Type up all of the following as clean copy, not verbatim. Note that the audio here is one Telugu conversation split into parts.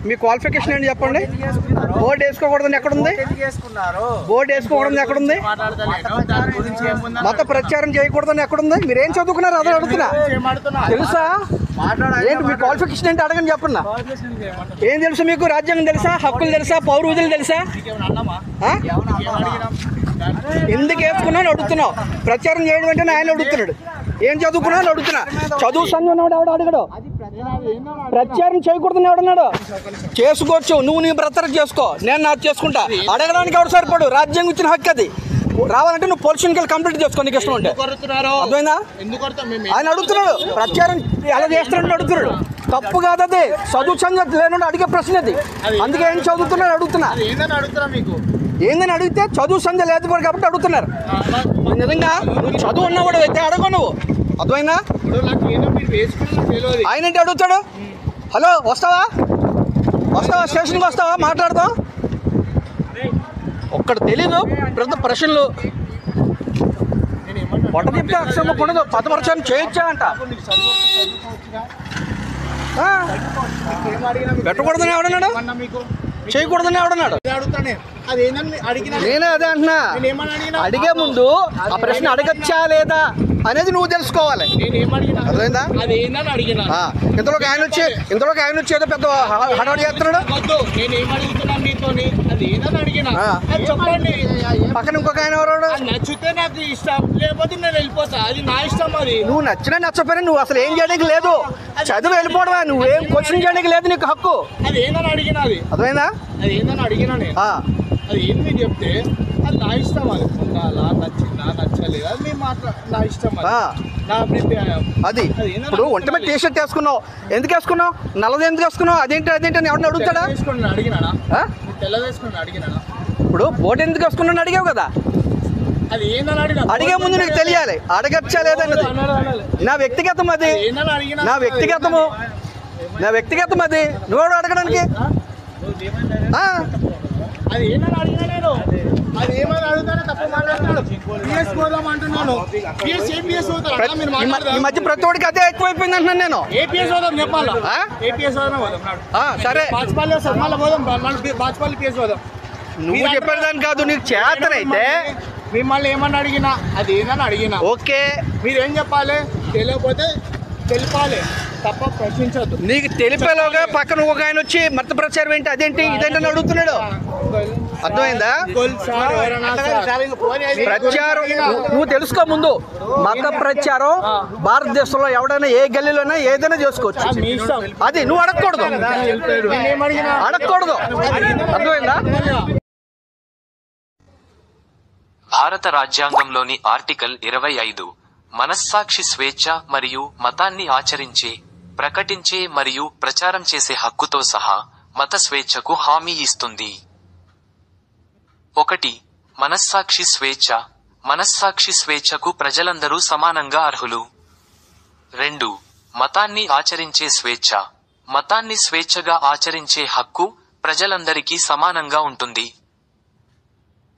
మీ క్వాలిఫికేషన్ ఏంటి చెప్పండి. బోర్డు వేసుకోకూడదని ఎక్కడుంది? బోర్డు వేసుకోకూడదని ఎక్కడుంది? మత ప్రచారం చేయకూడదని ఎక్కడుంది? మీరేం చదువుకున్నారు అదే అడుగుతున్నా. తెలుసా ఏంటి మీ క్వాలిఫికేషన్ ఏంటి అడగని చెప్పండి. ఏం తెలుసు మీకు? రాజ్యాంగం తెలుసా? హక్కులు తెలుసా? పౌర విధులు తెలుసా? ఎందుకు వేసుకున్నాను అడుగుతున్నావు. ప్రచారం చేయడం అంటే ఆయన అడుగుతున్నాడు. ఏం చదువుకున్నాను అడుగుతున్నా. చదువు సంఘం ఎవడు అడగడు. ప్రచారం చేయకూడదని ఎవడన్నాడు? చేసుకోవచ్చు, నువ్వు నీ బ్రతర చేసుకో, నేను నాకు చేసుకుంటా. అడగడానికి ఎవడు సరిపడు? రాజ్యాంగం ఇచ్చిన హక్కు అది. రావాలంటే నువ్వు పొలిషన్ కెళ్ళి కంప్లీట్ చేసుకో నీకు ఇష్టం ఉంటే. అర్థమైందా? ఆయన అడుగుతున్నాడు ప్రచారం ఎలా చేస్తున్నాడు అడుగుతున్నాడు. తప్పు కాదు అది. చదువు సంగతి లేకుండా అడిగే ప్రశ్న అది. అందుకే ఏం చదువుతున్నాడు అడుగుతున్నా. ఏందని అడిగితే చదువు సంధ్య లేదు కాబట్టి అడుగుతున్నారు. నిజంగా నువ్వు చదువు ఉన్నవాడు అయితే అడగవు నువ్వు. అర్థమైందా? ఆయన ఏంటి అడుగుతాడు? హలో వస్తావా స్టేషన్కి వస్తావా మాట్లాడదాం. ఒక్కడు తెలీదు పెద్ద ప్రశ్నలు పొట్ట తిప్పితే అక్షరం ఉండదు. పదపరచని చేయొచ్చా అంట. పెట్టకూడదని ఎవడన్నాడు? చేయకూడదని ఎవడన్నాడు? నేనే అదే అంటున్నా. అడిగే ముందు ఆ ప్రశ్న అడగచ్చా లేదా అనేది నువ్వు తెలుసుకోవాలి. అర్థమైందా? ఇంతలోకి ఆయన వచ్చి ఏదో పెద్ద హడావుడి చేస్తున్నాడు. పక్కన ఇంకొక ఆయన ఎవరు? నచ్చితే నాకు ఇష్టం, లేకపోతే నేను వెళ్ళిపోతా. అది నా ఇష్టం. అది నువ్వు నచ్చినా నచ్చపోయినా నువ్వు అసలు ఏం చేయడానికి లేదు. చదువు వెళ్ళిపోవడమా. నువ్వేం క్వశ్చన్ చేయడానికి లేదు. నీకు హక్కు. అది ఏందని అడిగినా. అది అర్థమైందా? అది ఏందని అడిగినా నేను. అది ఏంది చెప్తే అది నా ఇష్టం. అది ఉండాలా నచ్చిందా నచ్చలేదు అది మీ నా ఇష్టం. నా అభిప్రాయం అది. ఇప్పుడు ఒంటి మీద టీ షర్ట్ వేసుకున్నావు. ఎందుకు వేసుకున్నావు? నల్లది ఎందుకు వేసుకున్నావు? అదేంటి అని ఎవరిని అడుగుతాడా? అడిగినా తెల్ల వేసుకుని అడిగినా. ఇప్పుడు బోట్ ఎందుకు వేసుకున్నాను అడిగావు కదా. అది ఏందని అడిగే ముందు నీకు తెలియాలి అడగచ్చా లేదన్నది. నా వ్యక్తిగతం అది. నా వ్యక్తిగతం అది. నువ్వు అడగడానికి అది ఏమని అడిగినా నేను. అది ఏమని అడుగుతానే తప్ప మాట్లాడుతున్నాడు. అంటున్నాను. ఈ మధ్య ప్రతి ఒక్కడికి అదే ఎక్కువైపోయింది అంటున్నాను నేను. ఏపీఎస్ పోదాం చెప్పాలా? ఏపీఎస్ సరే బాజ్పల్లి పిఎస్ పోదాం. నువ్వు చెప్పేదాన్ని కాదు. నీకు చేతనైతే మిమ్మల్ని ఏమన్నా అడిగినా అది ఏందని అడిగినా ఓకే. మీరేం చెప్పాలి? తెలియకపోతే తెలిపాలి తప్ప ప్రశ్నించద్దు. నీకు తెలిపేలోగా పక్కన ఒక ఆయన వచ్చి మత ప్రచారం ఏంటి అదేంటి ఇదేంటని అడుగుతున్నాడు. అర్థమైందా? ప్రచారం నువ్వు తెలుసుకో ముందు. మత ప్రచారం భారతదేశంలో ఎవడైనా ఏ గల్లీలోనే ఏదైనా చేసుకోవచ్చు. అది నువ్వు అడగకూడదు. అర్థమైందా? భారత రాజ్యాంగంలోని ఆర్టికల్ 25 మనస్సాక్షి స్వేచ్ఛ మరియు మతాన్ని ఆచరించే, ప్రకటించే మరియు ప్రచారం చేసే హక్కుతో సహా మత స్వేచ్ఛకు హామీ ఇస్తుంది. 1. మనస్సాక్షి స్వేచ్ఛ. మనస్సాక్షి స్వేచ్ఛకు ప్రజలందరూ సమానంగా అర్హులు. 2. మతాన్ని ఆచరించే స్వేచ్ఛ. మతాన్ని స్వేచ్ఛగా ఆచరించే హక్కు ప్రజలందరికీ సమానంగా ఉంటుంది.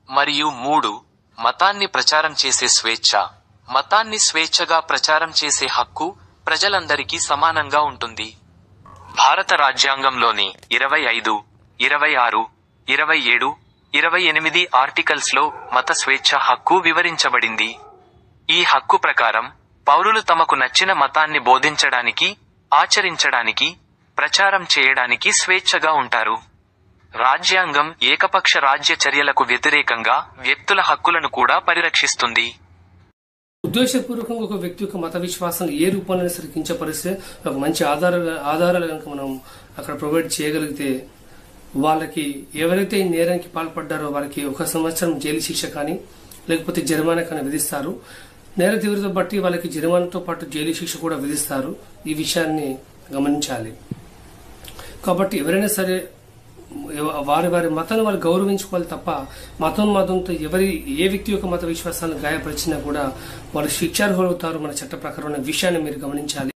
మరియు 3. మతాన్ని ప్రచారం చేసే స్వేచ్ఛ. మతాన్ని స్వేచ్ఛగా ప్రచారం చేసే హక్కు ప్రజలందరికీ సమానంగా ఉంటుంది. భారత రాజ్యాంగంలోని 25, 26, 27, 28 ఆర్టికల్స్లో మత స్వేచ్ఛ హక్కు వివరించబడింది. ఈ హక్కు ప్రకారం పౌరులు తమకు నచ్చిన మతాన్ని బోధించడానికి, ఆచరించడానికి, ప్రచారం చేయడానికి స్వేచ్ఛగా ఉంటారు. రాజ్యాంగం ఏకపక్ష రాజ్య చర్యలకు వ్యతిరేకంగా వ్యక్తుల హక్కులను కూడా పరిరక్షిస్తుంది. ఉద్దేశపూర్వకంగా ఒక వ్యక్తి యొక్క మత విశ్వాసాన్ని ఏ రూపంలో సరే కించపరిస్తే ఒక మంచి ఆధారాలు కనుక మనం అక్కడ ప్రొవైడ్ చేయగలిగితే వాళ్ళకి ఎవరైతే ఈ నేరానికి పాల్పడ్డారో వారికి 1 సంవత్సరం జైలు శిక్ష కానీ లేకపోతే జరిమానా కానీ విధిస్తారు. నేర తీవ్రత బట్టి వాళ్ళకి జరిమానాతో పాటు జైలు శిక్ష కూడా విధిస్తారు. ఈ విషయాన్ని గమనించాలి. కాబట్టి ఎవరైనా సరే వారి మతాన్ని వాళ్ళు గౌరవించుకోవాలి తప్ప మతంతో ఏ వ్యక్తి యొక్క మత విశ్వాసాలను గాయపరిచినా కూడా వాళ్ళు శిక్షార్హులవుతారు మన చట్ట ప్రకారం విషయాన్ని మీరు గమనించాలి.